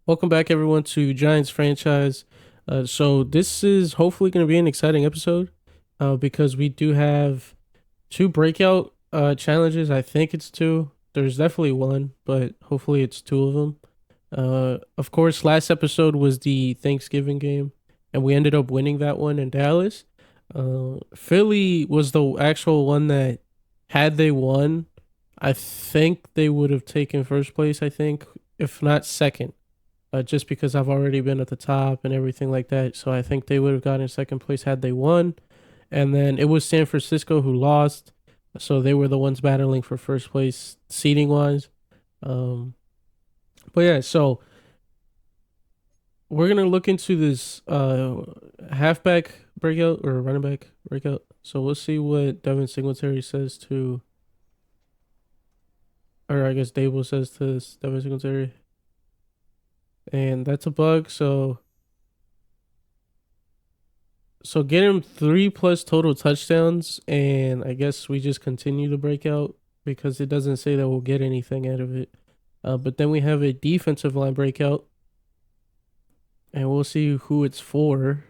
Welcome back, everyone, to Giants franchise. So this is hopefully going to be an exciting episode because we do have two breakout challenges. I think it's two. There's definitely one, but hopefully it's two of them. Of course, last episode was the Thanksgiving game, and we ended up winning that one in Dallas. Philly was the actual one that, had they won, I think they would have taken first place. I think, if not second, just because I've already been at the top and everything like that. So I think they would have gotten second place had they won. And then it was San Francisco who lost. So they were the ones battling for first place seating wise. Um, but yeah, so we're gonna look into this halfback breakout or running back breakout. So we'll see what Devin Singletary says to, or I guess Dable says to Devin Singletary, and that's a bug. So get him 3+ total touchdowns, and I guess we just continue to break out because it doesn't say that we'll get anything out of it. But then we have a defensive line breakout, and we'll see who it's for.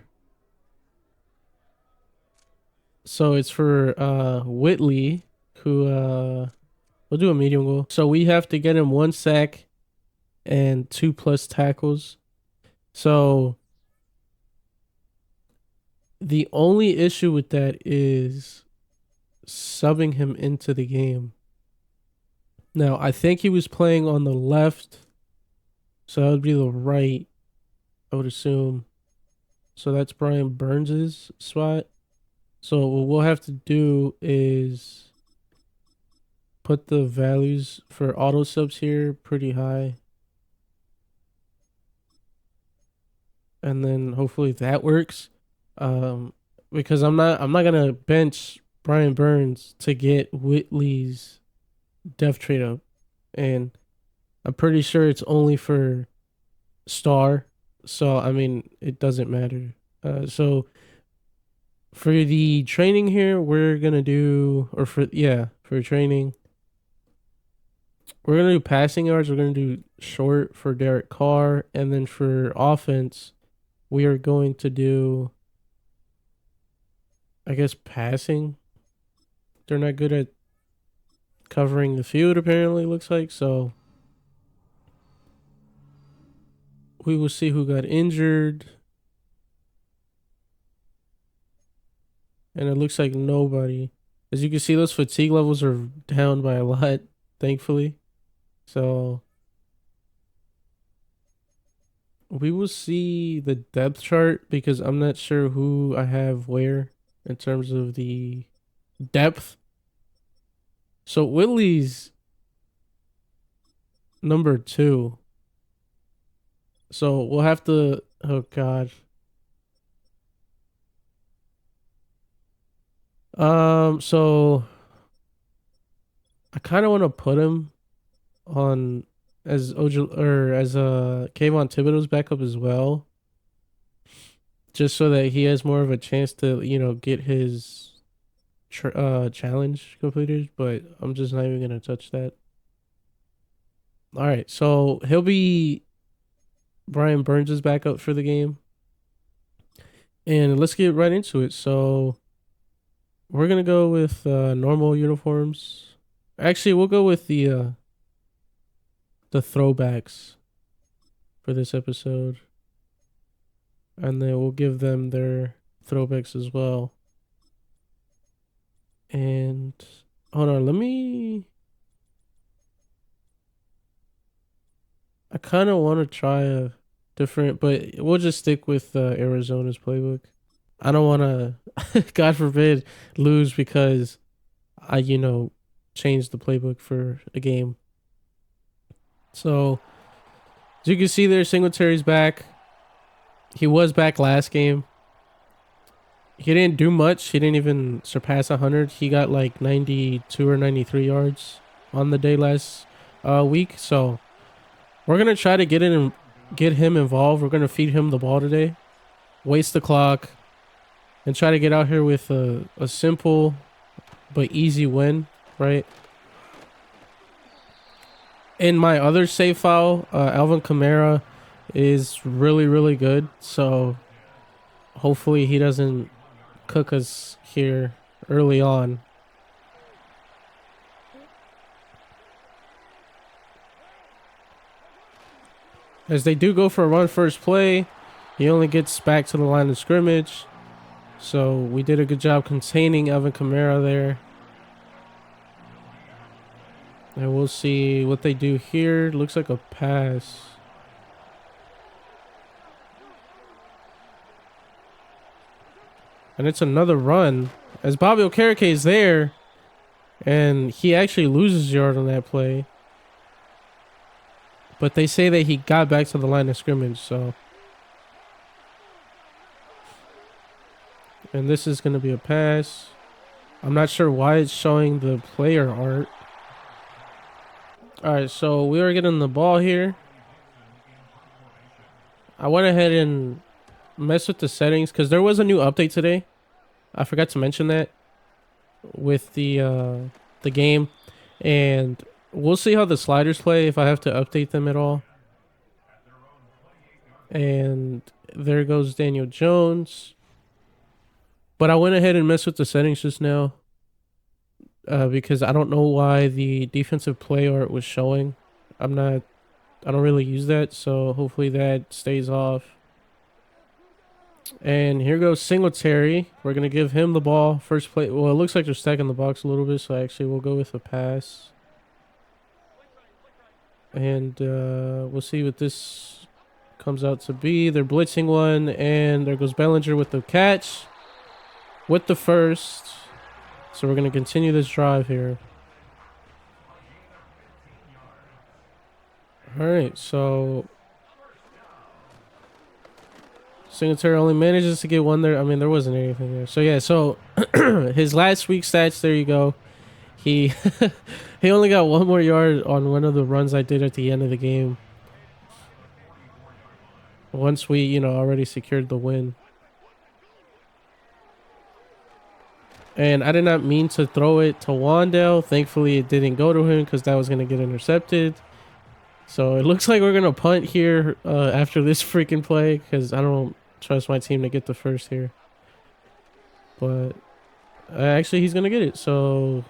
So it's for Whitley, who we'll do a medium goal. So we have to get him 1 sack and 2+ tackles. So the only issue with that is subbing him into the game. Now, I think he was playing on the left, so that would be the right, I would assume. So that's Brian Burns's spot. So what we'll have to do is put the values for auto subs here pretty high. And then hopefully that works. Because I'm not gonna bench Brian Burns to get Whitley's depth trade up. And I'm pretty sure it's only for star. So I mean, it doesn't matter. So for the training here, we're gonna do, or for training, we're gonna do passing yards. We're gonna do short for Derek Carr, and then for offense, we are going to do, I guess, passing. They're not good at covering the field, apparently. Looks like so. We will see who got injured. And it looks like nobody. As you can see, those fatigue levels are down by a lot, thankfully. So we will see the depth chart because I'm not sure who I have where in terms of the depth. So Willie's number 2. So we'll have to, oh God. So I kind of want to put him on as Ojal or as Kayvon Thibodeau's backup as well, just so that he has more of a chance to get his challenge completed. But I'm just not even gonna touch that. All right, so he'll be Brian Burns' backup for the game, and let's get right into it. So we're gonna go with normal uniforms. Actually, we'll go with the throwbacks for this episode, and then we'll give them their throwbacks as well. And hold on, let me. I kind of want to try a different, but we'll just stick with Arizona's playbook. I don't want to, God forbid, lose because I, changed the playbook for a game. So, as you can see there, Singletary's back. He was back last game. He didn't do much. He didn't even surpass 100. He got like 92 or 93 yards on the day last week. So, we're going to try to get him involved. We're going to feed him the ball today, waste the clock, and try to get out here with a simple but easy win, right? In my other save file, Alvin Kamara is really, really good. So hopefully he doesn't cook us here early on. As they do go for a run first play, he only gets back to the line of scrimmage. So we did a good job containing Alvin Kamara there. And we'll see what they do here. Looks like a pass. And it's another run. As Bobby Okereke is there. And he actually loses yard on that play. But they say that he got back to the line of scrimmage, so. And this is going to be a pass. I'm not sure why it's showing the player art. Alright, so we are getting the ball here. I went ahead and messed with the settings because there was a new update today. I forgot to mention that with the game. And we'll see how the sliders play, if I have to update them at all. And there goes Daniel Jones. But I went ahead and messed with the settings just now. Because I don't know why the defensive play art was showing. I don't really use that, so hopefully that stays off. And here goes Singletary. We're going to give him the ball. First play. Well, it looks like they're stacking the box a little bit, so actually we'll go with a pass. And we'll see what this comes out to be. They're blitzing one, and there goes Bellinger with the catch. With the first. So we're going to continue this drive here. All right, so Singletary only manages to get one there. I mean, there wasn't anything there. So yeah, so his last week stats, there you go. He he only got one more yard on one of the runs I did at the end of the game. Once we, already secured the win. And I did not mean to throw it to Wandale. Thankfully, it didn't go to him because that was going to get intercepted. So it looks like we're going to punt here after this freaking play because I don't trust my team to get the first here. But actually, he's going to get it. So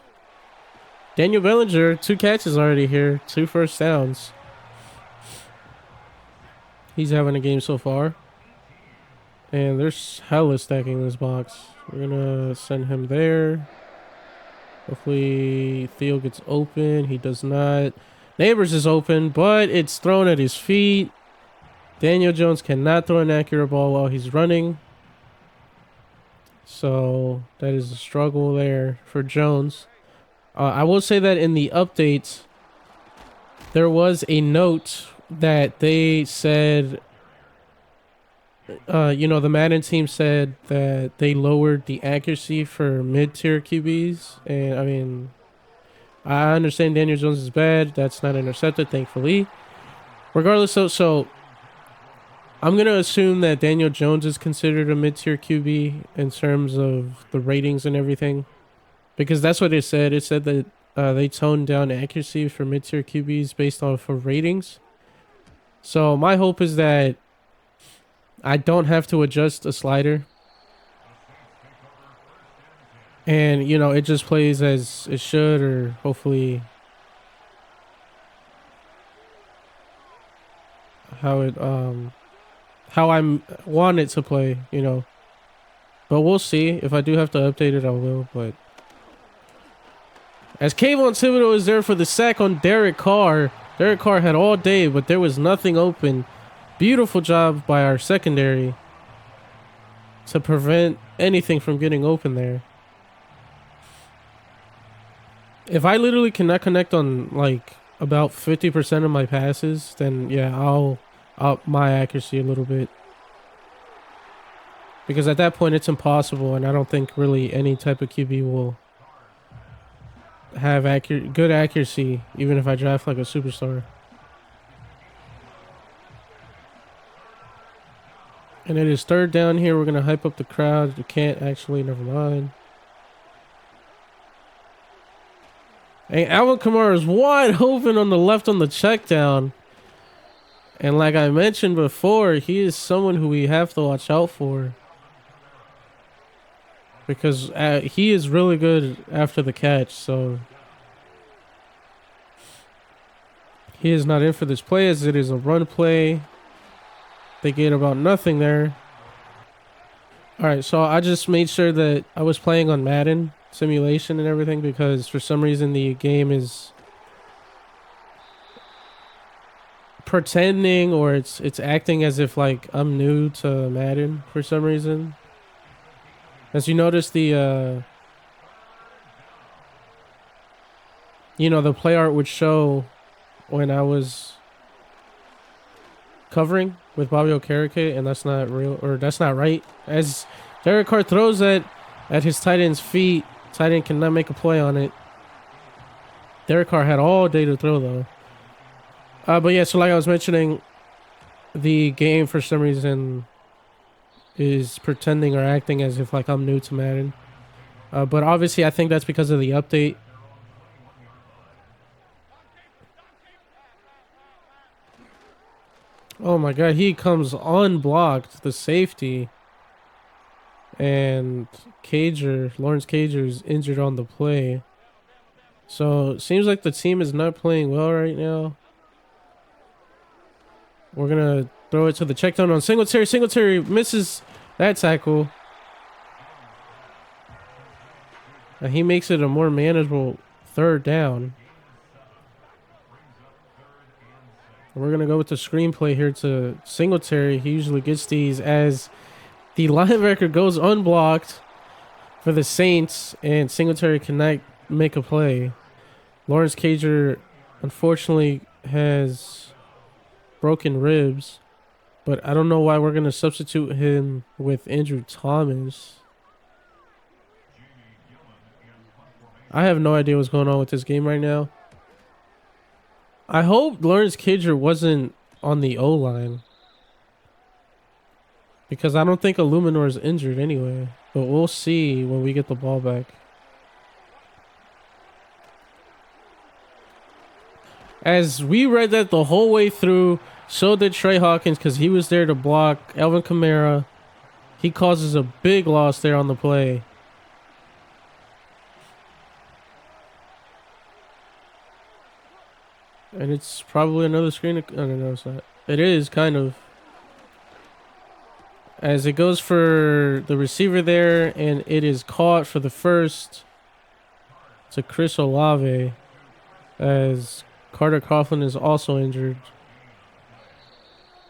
Daniel Bellinger, 2 catches already here. 2 first downs. He's having a game so far. And there's hella stacking this box. We're going to send him there. Hopefully Theo gets open. He does not. Neighbors is open, but it's thrown at his feet. Daniel Jones cannot throw an accurate ball while he's running. So that is a struggle there for Jones. I will say that in the updates, there was a note that they said... the Madden team said that they lowered the accuracy for mid-tier QBs. And, I mean, I understand Daniel Jones is bad. That's not intercepted, thankfully. Regardless, so I'm going to assume that Daniel Jones is considered a mid-tier QB in terms of the ratings and everything. Because that's what it said. It said that they toned down accuracy for mid-tier QBs based off of ratings. So my hope is that I don't have to adjust a slider. And, it just plays as it should, or hopefully how I want it to play, But we'll see. If I do have to update it, I will. But as Kayvon Thibodeau is there for the sack on Derek Carr. Derek Carr had all day, but there was nothing open. Beautiful job by our secondary to prevent anything from getting open there. If I literally cannot connect on like about 50% of my passes, then yeah, I'll up my accuracy a little bit. Because at that point it's impossible, and I don't think really any type of QB will have good accuracy even if I draft like a superstar. And it is 3rd down here. We're going to hype up the crowd. You can't actually. Never mind. And Alvin Kamara is wide open on the left on the check down. And like I mentioned before, he is someone who we have to watch out for. Because he is really good after the catch, so he is not in for this play as it is a run play. They get about nothing there. Alright, so I just made sure that I was playing on Madden simulation and everything because for some reason the game is pretending or it's acting as if like I'm new to Madden for some reason. As you notice the the play art would show when I was covering with Bobby Okereke, and that's not real, or that's not right. As Derek Carr throws at his tight end's feet, tight end cannot make a play on it. Derek Carr had all day to throw though. But yeah, so like I was mentioning, the game for some reason is pretending or acting as if like I'm new to Madden. But obviously I think that's because of the update. Oh my god, he comes unblocked, the safety. And Lawrence Cager is injured on the play. So it seems like the team is not playing well right now. We're going to throw it to the check down on Singletary. Singletary misses that tackle. And he makes it a more manageable third down. We're going to go with the screenplay here to Singletary. He usually gets these as the linebacker goes unblocked for the Saints, and Singletary cannot make a play. Lawrence Cager, unfortunately, has broken ribs, but I don't know why we're going to substitute him with Andrew Thomas. I have no idea what's going on with this game right now. I hope Lawrence Cager wasn't on the O-line, because I don't think Illuminor is injured anyway, but we'll see when we get the ball back. As we read that the whole way through, so did Trey Hawkins because he was there to block Alvin Kamara. He causes a big loss there on the play. And it's probably another screen. Oh, no, it's not. It is, kind of. As it goes for the receiver there, and it is caught for the first to Chris Olave, as Carter Coughlin is also injured.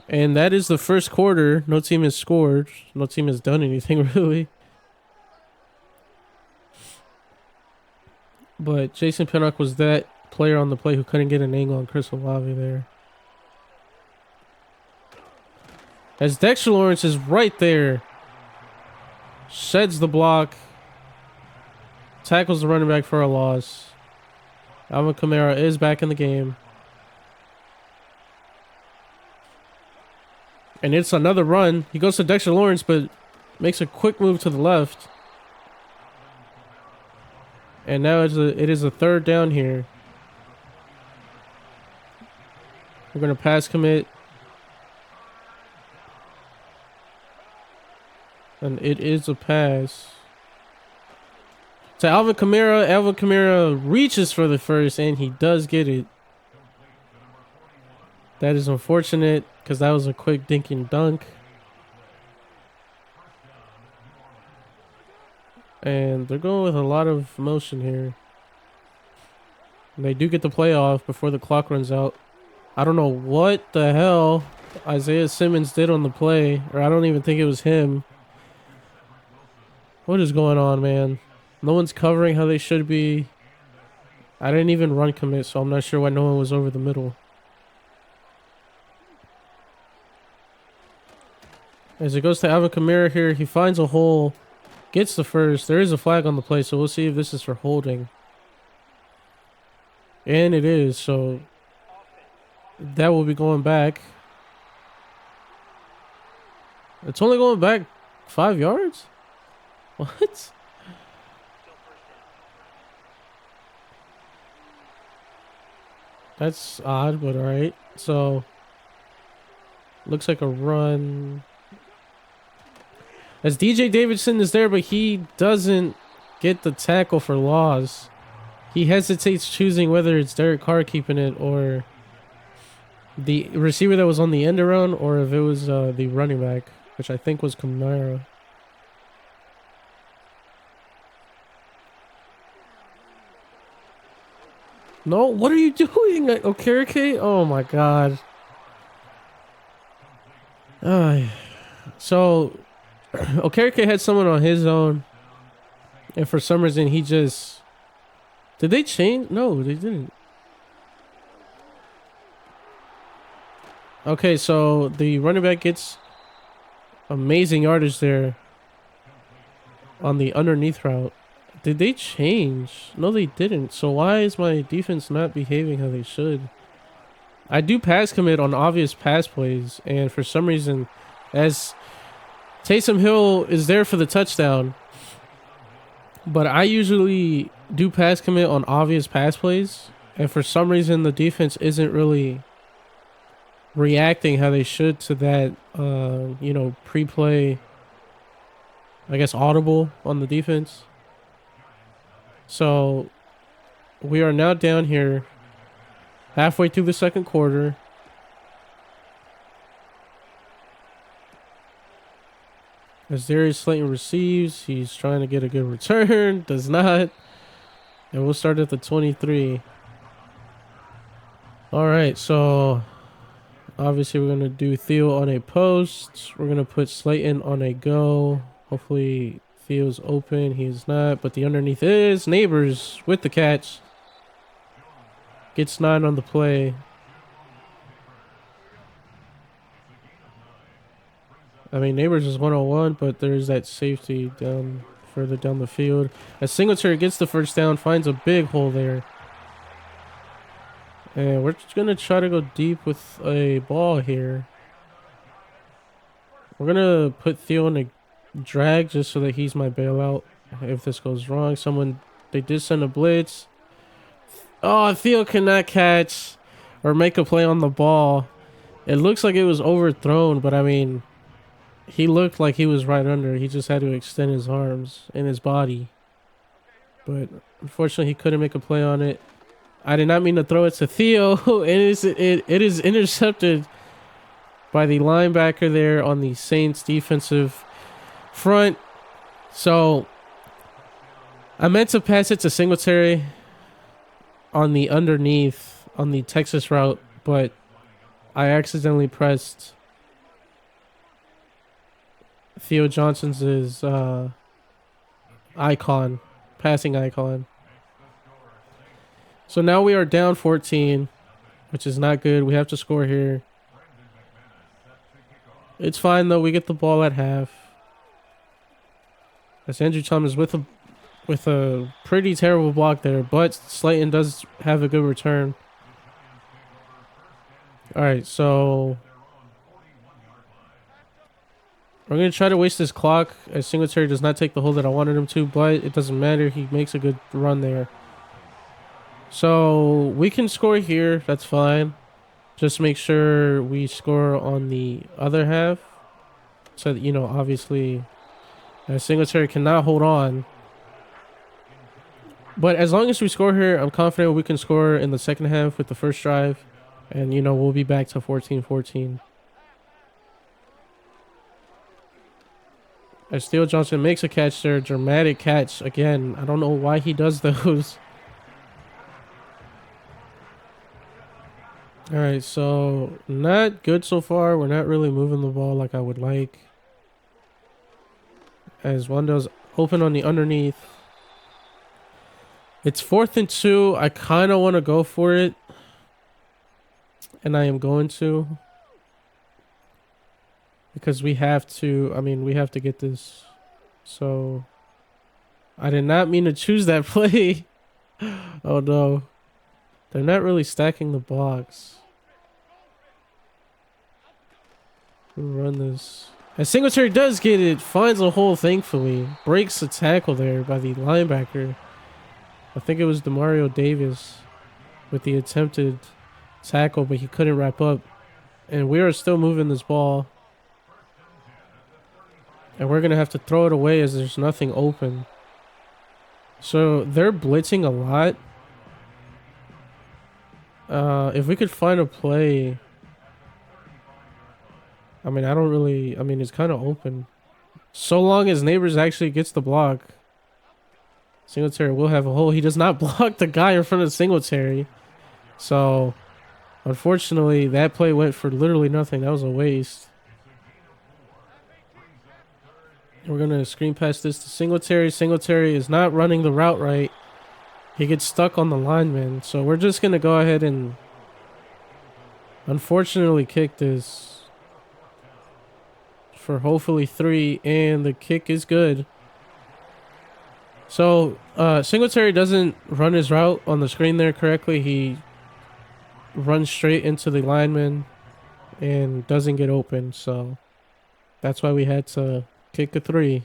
And that is the first quarter. No team has scored. No team has done anything, really. But Jason Pinnock was that player on the play who couldn't get an angle on Chris Olave there. As Dexter Lawrence is right there. Sheds the block. Tackles the running back for a loss. Alvin Kamara is back in the game. And it's another run. He goes to Dexter Lawrence, but makes a quick move to the left. And now it is a third down here. We're going to pass commit. And it is a pass to Alvin Kamara. Alvin Kamara reaches for the first, and he does get it. That is unfortunate because that was a quick dink and dunk. And they're going with a lot of motion here. And they do get the play off before the clock runs out. I don't know what the hell Isaiah Simmons did on the play, or I don't even think it was him. What is going on, man? No one's covering how they should be. I didn't even run commit, so I'm not sure why no one was over the middle. As it goes to Alvin Kamara here, he finds a hole, gets the first. There is a flag on the play, so we'll see if this is for holding. And it is, so that will be going back. It's only going back 5 yards? What? That's odd, but alright. So Looks like a run. As DJ Davidson is there, but he doesn't get the tackle for loss. He hesitates choosing whether it's Derek Carr keeping it or the receiver that was on the end around, or if it was the running back, which I think was Kamara. No, what are you doing, Okereke? Oh my god. So Okereke had someone on his own, and for some reason he just... Did they change? No, they didn't. Okay, so the running back gets amazing yardage there on the underneath route. Did they change? No, they didn't. So why is my defense not behaving how they should? I do pass commit on obvious pass plays, and for some reason, as Taysom Hill is there for the touchdown, but I usually do pass commit on obvious pass plays, and for some reason the defense isn't really reacting how they should to that, you know, pre-play, I guess, audible on the defense. So we are now down here halfway through the second quarter. As Darius Slayton receives, he's trying to get a good return, does not. And we'll start at the 23. All right, so obviously we're going to do Theo on a post. We're going to put Slayton on a go. Hopefully Theo's open. He is not, but the underneath is. Neighbors with the catch. Gets 9 on the play. I mean, Neighbors is 101, but there's that safety down further down the field. As Singletary gets the first down, finds a big hole there. And we're just going to try to go deep with a ball here. We're going to put Theo in a drag just so that he's my bailout if this goes wrong. They did send a blitz. Oh, Theo cannot catch or make a play on the ball. It looks like it was overthrown, but I mean, he looked like he was right under. He just had to extend his arms and his body. But unfortunately, he couldn't make a play on it. I did not mean to throw it to Theo. It is intercepted by the linebacker there on the Saints defensive front. So I meant to pass it to Singletary on the underneath on the Texas route, but I accidentally pressed Theo Johnson's icon, passing icon. So now we are down 14, which is not good. We have to score here. It's fine though. We get the ball at half. As Andrew Thomas with a pretty terrible block there, but Slayton does have a good return. All right, so we're going to try to waste this clock as Singletary does not take the hole that I wanted him to, but it doesn't matter. He makes a good run there. So we can score here. That's fine. Just make sure we score on the other half. So that, you know, obviously Singletary cannot hold on. But as long as we score here, I'm confident we can score in the second half with the first drive. And, you know, we'll be back to 14-14. As Theo Johnson makes a catch there, dramatic catch again. I don't know why he does those. All right, so not good so far. We're not really moving the ball like I would like. As Wando's open on the underneath. It's 4th and 2. I kind of want to go for it. And I am going to. Because we have to, we have to get this. So, I did not mean to choose that play. Oh no. They're not really stacking the box. We'll run this. And Singletary does get it. Finds a hole, thankfully. Breaks the tackle there by the linebacker. I think it was Demario Davis with the attempted tackle, but he couldn't wrap up. And we are still moving this ball. And we're going to have to throw it away as there's nothing open. So they're blitzing a lot. If we could find a play... I mean, it's kind of open. So long as Neighbors actually gets the block. Singletary will have a hole. He does not block the guy in front of Singletary. So, unfortunately, that play went for literally nothing. That was a waste. We're going to screen pass this to Singletary. Singletary is not running the route right. He gets stuck on the lineman. So, we're just going to go ahead and unfortunately kick this for hopefully 3. And the kick is good. So, Singletary doesn't run his route on the screen there correctly. He runs straight into the lineman and doesn't get open. So, that's why we had to kick a 3.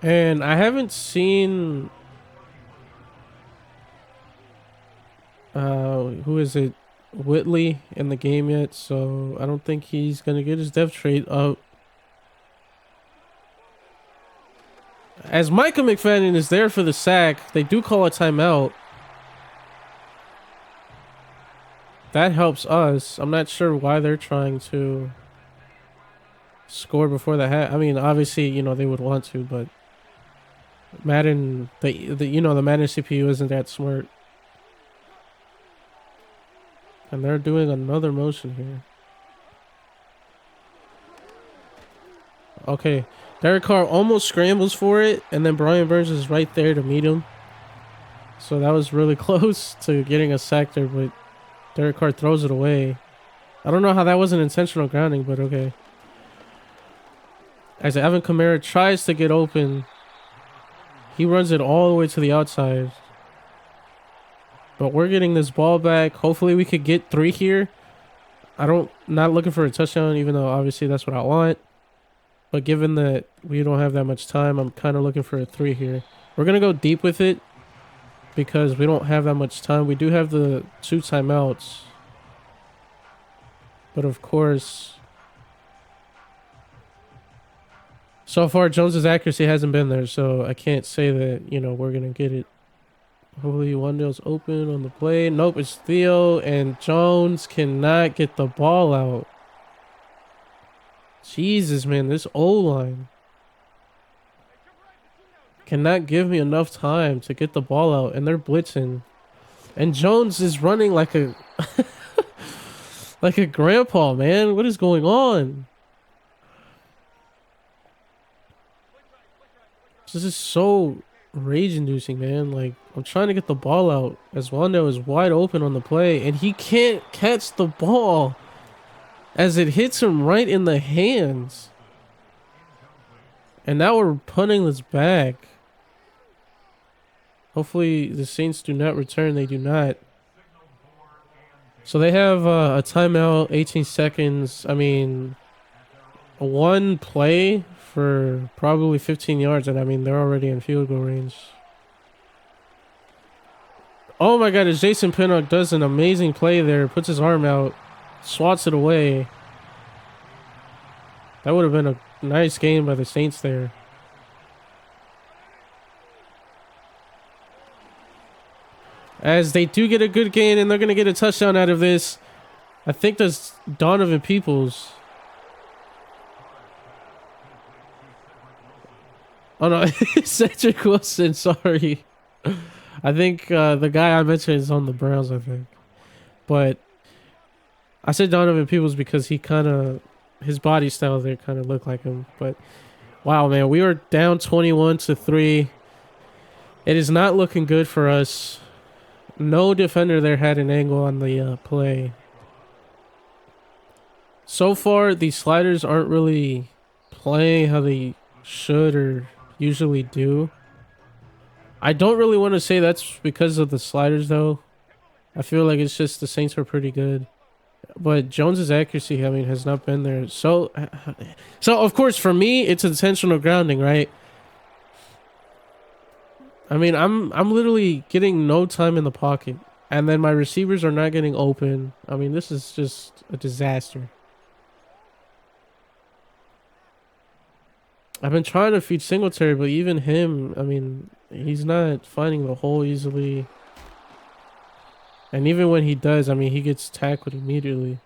And I haven't seen... who is it? Whitley in the game yet, so I don't think he's gonna get his depth trait up. As Micah McFadden is there for the sack, they do call a timeout. That helps us. I'm not sure why they're trying to score before the half. I mean, obviously, you know, they would want to, but Madden, the Madden CPU isn't that smart. And they're doing another motion here. Okay. Derek Carr almost scrambles for it, and then Brian Burns is right there to meet him. So that was really close to getting a sack there, but Derek Carr throws it away. I don't know how that wasn't intentional grounding, but okay. As Alvin Kamara tries to get open, he runs it all the way to the outside. But we're getting this ball back. Hopefully we could get 3 here. Not looking for a touchdown, even though obviously that's what I want. But given that we don't have that much time, I'm kind of looking for a 3 here. We're going to go deep with it because we don't have that much time. We do have the 2 timeouts. But of course, so far Jones's accuracy hasn't been there, so I can't say that, you know, we're going to get it. Hopefully Wandale's open on the play. Nope, it's Theo, and Jones cannot get the ball out. Jesus, man, this O-line cannot give me enough time to get the ball out, and they're blitzing. And Jones is running like a like a grandpa, man. What is going on? This is so rage-inducing, man. Like, I'm trying to get the ball out as Wandale is wide open on the play, and he can't catch the ball as it hits him right in the hands. And now we're punting this back. Hopefully the Saints do not return. They do not. So they have a timeout, 18 seconds. I mean, one play for probably 15 yards, and I mean, they're already in field goal range. Oh my god, as Jason Pinnock does an amazing play there, puts his arm out, swats it away. That would have been a nice game by the Saints there. As they do get a good gain, and they're going to get a touchdown out of this. I think that's Donovan Peoples. Oh no, Cedric Wilson, sorry. I think the guy I mentioned is on the Browns, I think. But I said Donovan Peoples because he kind of, his body style there kind of looked like him. But wow, man, we are down 21-3. It is not looking good for us. No defender there had an angle on the play. So far, the sliders aren't really playing how they should or usually do. I don't really want to say that's because of the sliders, though. I feel like it's just the Saints are pretty good. But Jones's accuracy, I mean, has not been there. So of course, for me, it's intentional grounding, right? I mean, I'm literally getting no time in the pocket, and then my receivers are not getting open. I mean, this is just a disaster. I've been trying to feed Singletary, but even him, I mean, he's not finding the hole easily. And even when he does, I mean, he gets tackled immediately.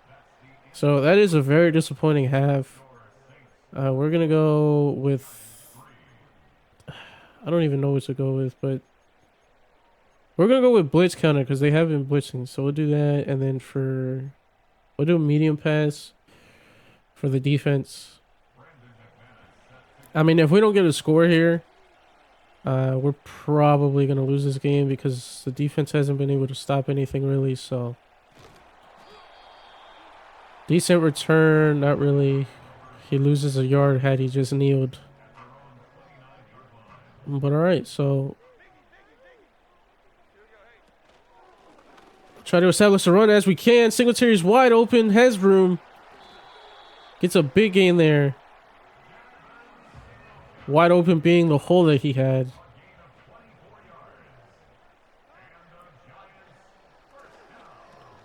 So that is a very disappointing half. We're gonna go with, I don't even know what to go with, but we're gonna go with blitz counter because they have been blitzing. So we'll do that, and then we'll do a medium pass for the defense. I mean, if we don't get a score here, we're probably gonna lose this game because the defense hasn't been able to stop anything really. So decent return, not really. He loses a yard had he just kneeled. But all right, so try to establish a run as we can. Singletary's wide open, has room, gets a big gain there. Wide open being the hole that he had.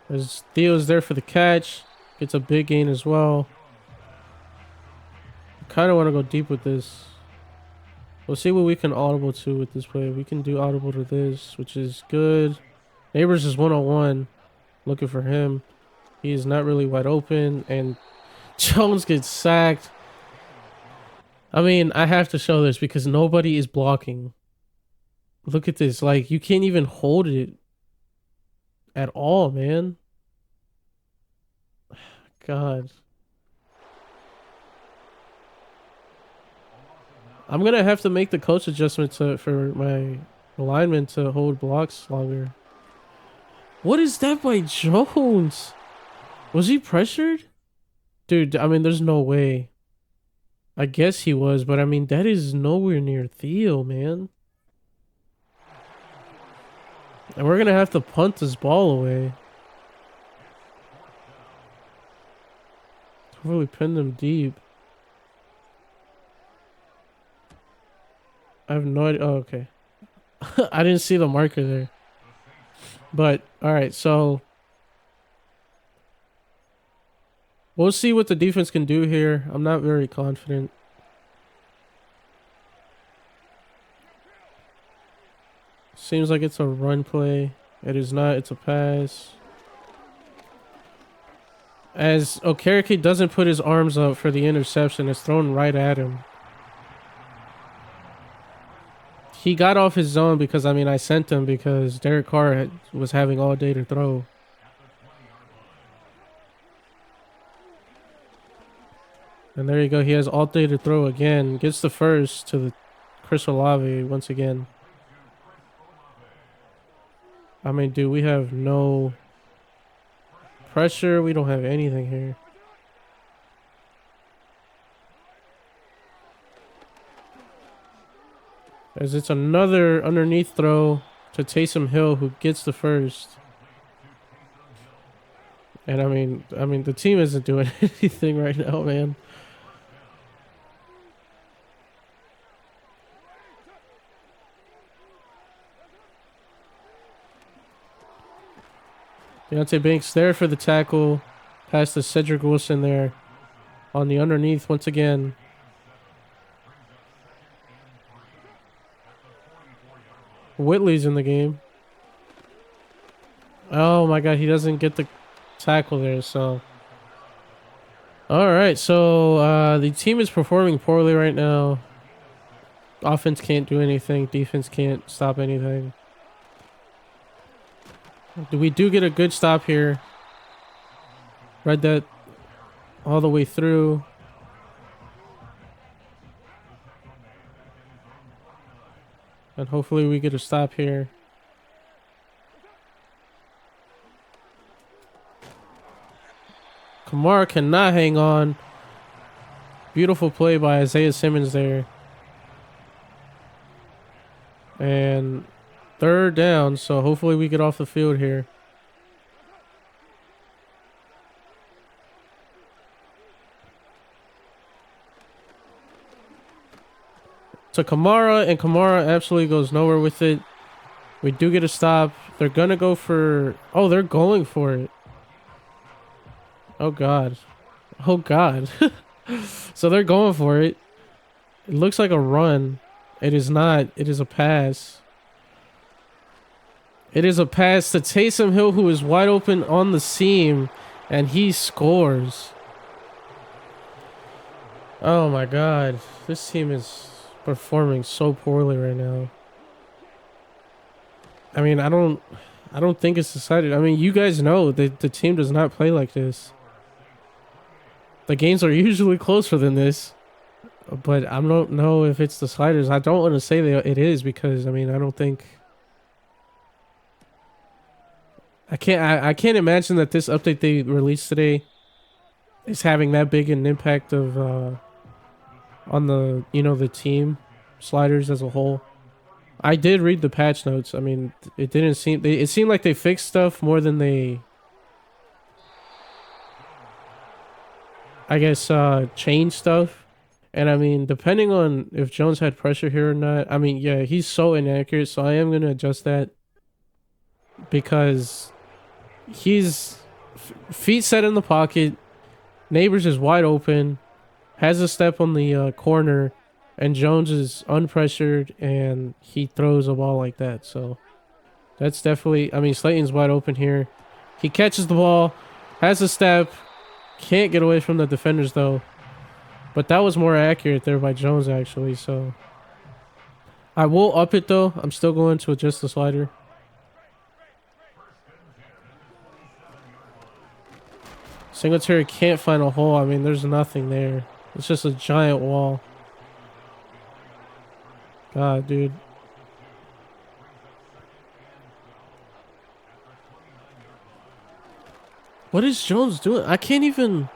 As Theo's there for the catch, gets a big gain as well. Kind of want to go deep with this. We'll see what we can audible to with this play. We can do audible to this, which is good. Neighbors is 1-on-1. Looking for him. He is not really wide open, and Jones gets sacked. I mean, I have to show this because nobody is blocking. Look at this. Like, you can't even hold it at all, man. God. I'm going to have to make the coach adjustment for my linemen to hold blocks longer. What is that by Jones? Was he pressured? Dude, I mean, there's no way. I guess he was, but I mean, that is nowhere near Theo, man. And we're going to have to punt this ball away. Hopefully pin him deep. I have no idea. Oh, okay. I didn't see the marker there. But, alright, so we'll see what the defense can do here. I'm not very confident. Seems like it's a run play. It is not. It's a pass. As Okereke doesn't put his arms up for the interception, it's thrown right at him. He got off his zone because, I mean, I sent him because Derek Carr was having all day to throw. And there you go. He has all day to throw again. Gets the first to the Chris Olave once again. I mean, dude, we have no pressure. We don't have anything here. As it's another underneath throw to Taysom Hill, who gets the first. And I mean, the team isn't doing anything right now, man. Deontay Banks there for the tackle. Pass to Cedric Wilson there on the underneath once again. Whitley's in the game. Oh my god, he doesn't get the tackle there, so. Alright, so the team is performing poorly right now. Offense can't do anything. Defense can't stop anything. We do get a good stop here. Read that all the way through. And hopefully we get a stop here. Kamara cannot hang on. Beautiful play by Isaiah Simmons there. And third down, so hopefully we get off the field here. to Kamara, and Kamara absolutely goes nowhere with it. We do get a stop. They're gonna go for... Oh, they're going for it. Oh, God. Oh, God. So they're going for it. It looks like a run. It is not. It is a pass. It is a pass to Taysom Hill, who is wide open on the seam, and he scores. Oh, my God. This team is performing so poorly right now. I mean, I don't think it's decided. I mean, you guys know that the team does not play like this. The games are usually closer than this, but I don't know if it's the sliders. I don't want to say that it is because I mean I don't think I can't imagine that this update they released today is having that big an impact of on the the team sliders as a whole. I did read the patch notes. I mean, it didn't seem it seemed like they fixed stuff more than they I guess change stuff. And I mean, depending on if Jones had pressure here or not, I mean, yeah, he's so inaccurate, so I am going to adjust that because he's feet set in the pocket, Neighbors is wide open, has a step on the corner, and Jones is unpressured and he throws a ball like that. So that's definitely, I mean, Slayton's wide open here. He catches the ball, has a step, can't get away from the defenders though. But that was more accurate there by Jones actually, so. I will up it though. I'm still going to adjust the slider. Singletary can't find a hole. I mean, there's nothing there. It's just a giant wall. God, dude. What is Jones doing? I can't even...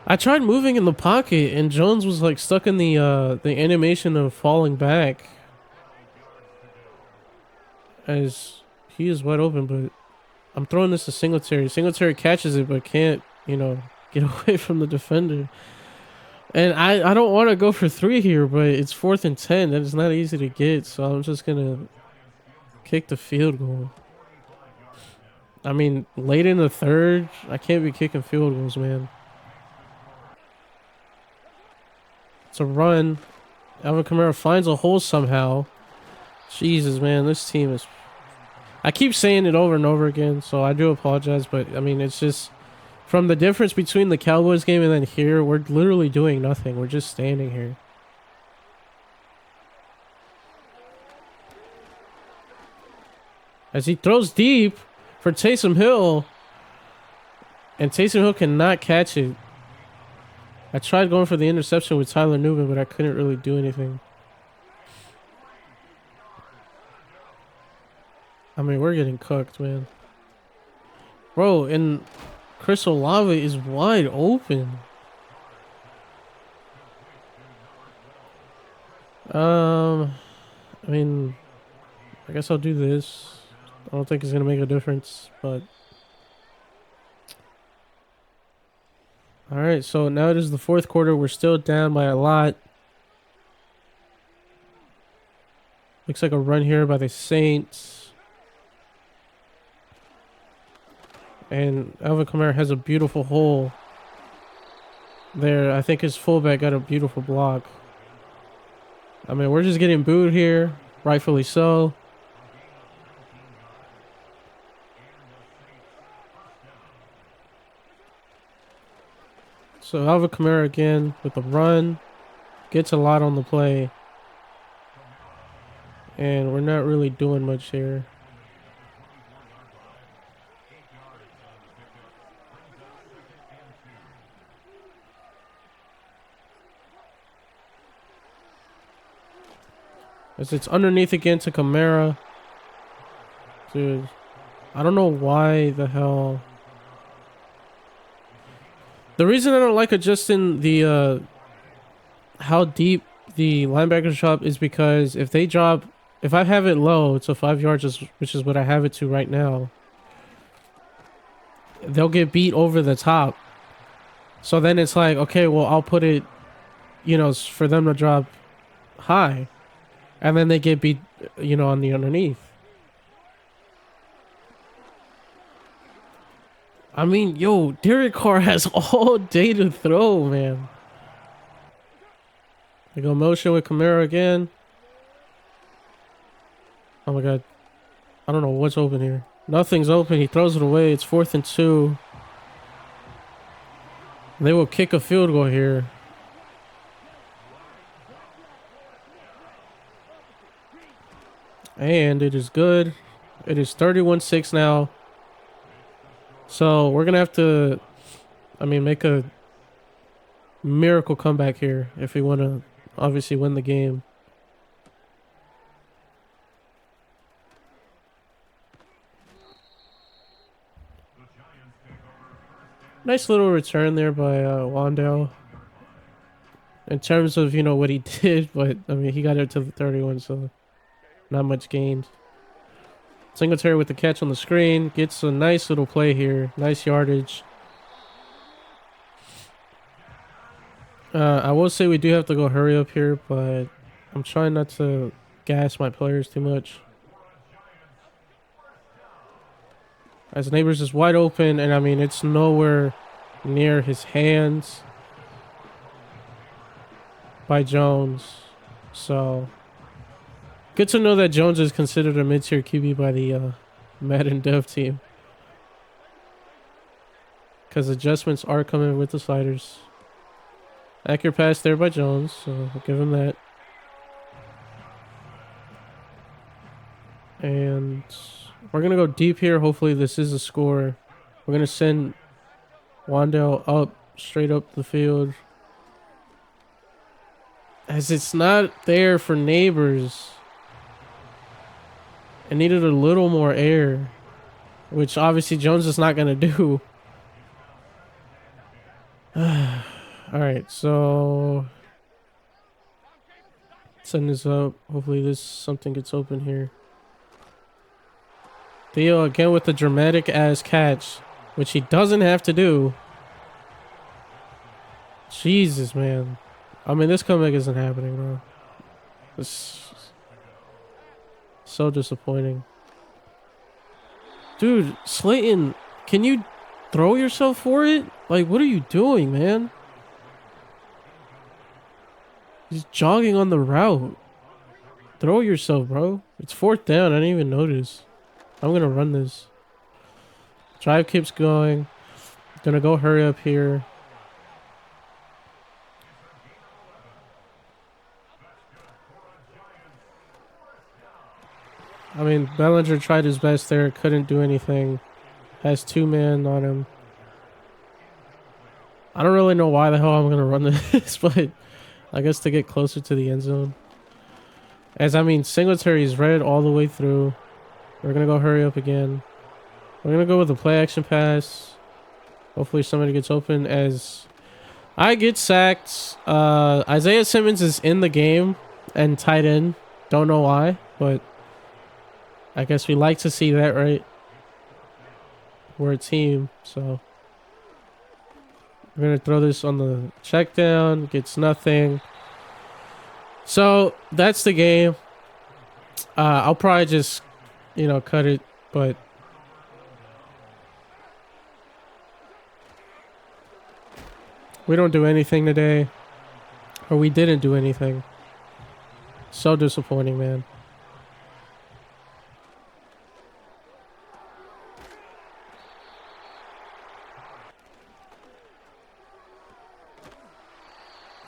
I tried moving in the pocket and Jones was like stuck in the animation of falling back. As he is wide open, but I'm throwing this to Singletary. Singletary catches it but can't, get away from the defender. And I don't want to go for 3 here, but it's 4th and 10. That is not easy to get, so I'm just gonna kick the field goal. I mean, late in the third, I can't be kicking field goals, man. It's a run. Alvin Kamara finds a hole somehow. Jesus, man, this team is... I keep saying it over and over again, so I do apologize, but I mean, it's just... From the difference between the Cowboys game and then here, we're literally doing nothing. We're just standing here. As he throws deep for Taysom Hill. And Taysom Hill cannot catch it. I tried going for the interception with Tyler Newman, but I couldn't really do anything. I mean, we're getting cooked, man. Bro, and Chris Olave is wide open. I mean, I guess I'll do this. I don't think it's gonna make a difference, but all right. So now it is the 4th quarter. We're still down by a lot. Looks like a run here by the Saints. And Alvin Kamara has a beautiful hole there. I think his fullback got a beautiful block. I mean, we're just getting booed here, rightfully so. So Alvin Kamara again with the run. Gets a lot on the play. And we're not really doing much here. As it's underneath again to Kamara. Dude, I don't know why the hell. The reason I don't like adjusting the how deep the linebackers drop is because if they drop, if I have it low to 5 yards, which is what I have it to right now, they'll get beat over the top. So then it's like, okay, well, I'll put it for them to drop high, and then they get beat, on the underneath. I mean, yo, Derek Carr has all day to throw, man. They go motion with Kamara again. Oh my god. I don't know what's open here. Nothing's open. He throws it away. It's 4th and 2. They will kick a field goal here. And it is good. It is 31-6 now. So we're going to have to, make a miracle comeback here if we want to obviously win the game. Nice little return there by Wandale. In terms of, what he did, but, he got it to the 31, so not much gained. Singletary with the catch on the screen. Gets a nice little play here. Nice yardage. I will say we do have to go hurry up here, but I'm trying not to gas my players too much. As Neighbors is wide open, and it's nowhere near his hands by Jones. So good to know that Jones is considered a mid-tier QB by the Madden dev team. Because adjustments are coming with the sliders. Accurate pass there by Jones, so I'll give him that. And we're going to go deep here. Hopefully this is a score. We're going to send Wandale up, straight up the field. As it's not there for Neighbors. It needed a little more air, which obviously Jones is not going to do. Alright, so send this up. Hopefully something gets open here. Theo again with the dramatic ass catch, which he doesn't have to do. Jesus, man. This comeback isn't happening, bro. It's so disappointing. Dude, Slayton, can you throw yourself for it? Like, what are you doing, man? He's jogging on the route. Throw yourself, bro. It's 4th down. I didn't even notice. I'm going to run this. Drive keeps going. Gonna go hurry up here. Bellinger tried his best there. Couldn't do anything. Has 2 men on him. I don't really know why the hell I'm going to run this, but I guess to get closer to the end zone. As Singletary is read all the way through. We're going to go hurry up again. We're going to go with a play action pass. Hopefully somebody gets open as I get sacked. Isaiah Simmons is in the game and tight end. Don't know why, but I guess we like to see that, right? We're a team, so we're going to throw this on the check down. Gets nothing. So that's the game. I'll probably just, cut it, but we don't do anything today. Or we didn't do anything. So disappointing, man.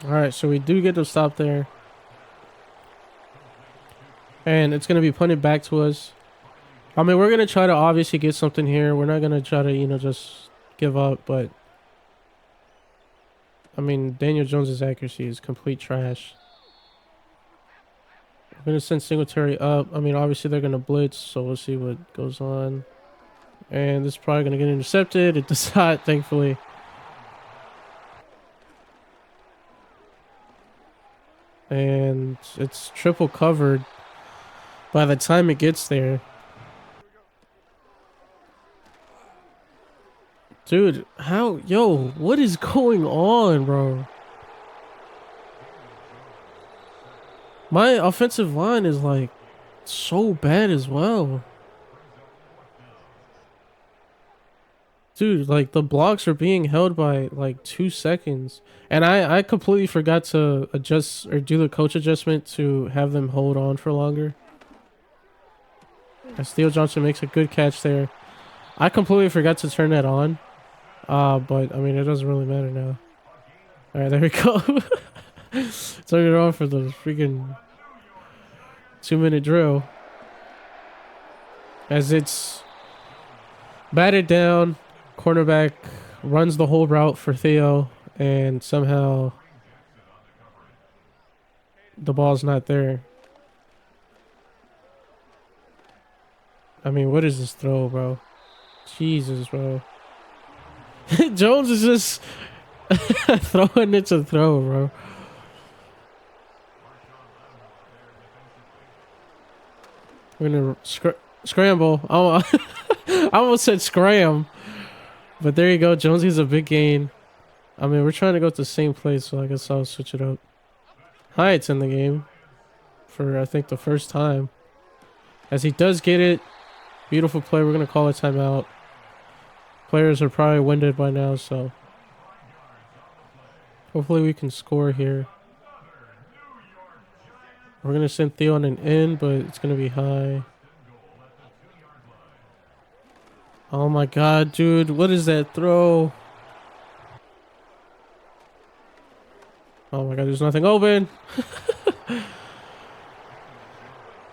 Alright, so we do get to stop there. And it's going to be punted back to us. We're going to try to obviously get something here. We're not going to try to, just give up. But, Daniel Jones's accuracy is complete trash. I'm going to send Singletary up. Obviously they're going to blitz. So we'll see what goes on. And this is probably going to get intercepted. It does not, thankfully. And it's triple covered by the time it gets there. Dude, what is going on, bro? My offensive line is like so bad as well. Dude, like the blocks are being held by like 2 seconds. And I completely forgot to adjust or do the coach adjustment to have them hold on for longer. As Theo Johnson makes a good catch there. I completely forgot to turn that on. But I mean, it doesn't really matter now. All right, there we go. Turn it on for the freaking 2-minute drill. As it's batted down, cornerback runs the whole route for Theo, and somehow the ball's not there. I mean, what is this throw, bro? Jesus, bro. Jones is just throwing it to throw, bro. We're gonna scramble. Oh, I almost said scram, but there you go. Jones gets a big gain. I mean, we're trying to go to the same place, so I guess I'll switch it up. Hyatt's in the game for, I think, the first time. As he does get it. Beautiful play. We're going to call a timeout. Players are probably winded by now, so hopefully we can score here. We're going to send Theo on an end, but it's going to be high. Oh my god, dude. What is that throw? Oh my god, there's nothing open.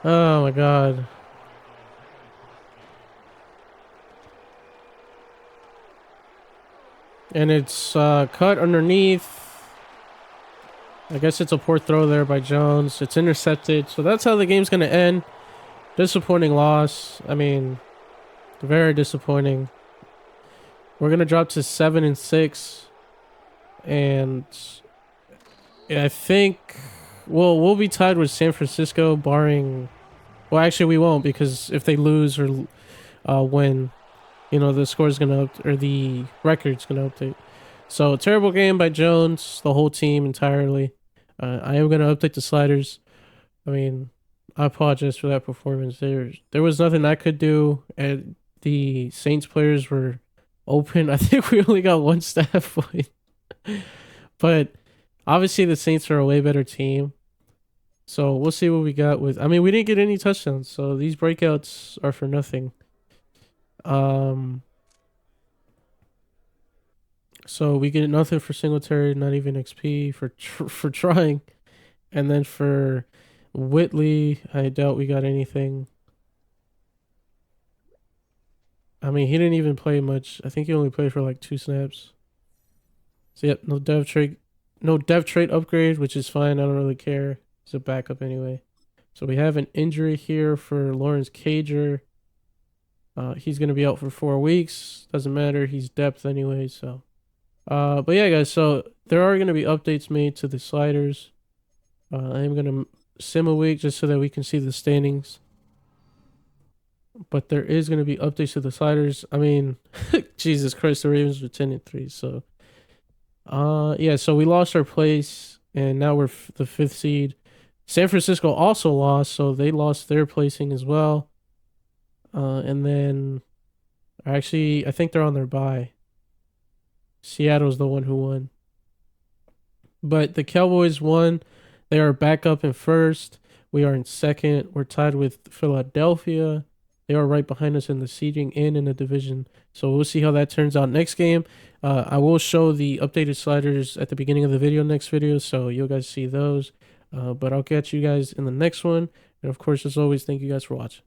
Oh my god. And it's cut underneath. I guess it's a poor throw there by Jones. It's intercepted. So that's how the game's going to end. Disappointing loss. I mean, very disappointing. We're going to drop to 7-6. And I think we'll be tied with San Francisco barring... Well, actually we won't, because if they lose or win, you know, the score is going to... Or the record's going to update. So, terrible game by Jones, the whole team entirely. I am going to update the sliders. I mean, I apologize for that performance. There was nothing I could do, and the Saints players were open. I think we only got one staff point. But obviously the Saints are a way better team. So we'll see what we got with... I mean, we didn't get any touchdowns, so these breakouts are for nothing. So we get nothing for Singletary, not even XP for trying. And then for Whitley, I doubt we got anything. I mean, he didn't even play much. I think he only played for like 2 snaps. So yep, no dev trait upgrade, which is fine. I don't really care. He's a backup anyway. So we have an injury here for Lawrence Cager. He's gonna be out for 4 weeks. Doesn't matter. He's depth anyway. So, but yeah, guys. So there are gonna be updates made to the sliders. I am gonna sim a week just so that we can see the standings. But there is gonna be updates to the sliders. I mean, Jesus Christ, the Ravens were 10-3. So, yeah. So we lost our place, and now we're the 5th seed. San Francisco also lost, so they lost their placing as well. And then, actually, I think they're on their bye. Seattle's the one who won. But the Cowboys won. They are back up in 1st. We are in 2nd. We're tied with Philadelphia. They are right behind us in the seeding and in the division. So we'll see how that turns out next game. I will show the updated sliders at the beginning of the video next video, so you guys see those. But I'll catch you guys in the next one. And of course, as always, thank you guys for watching.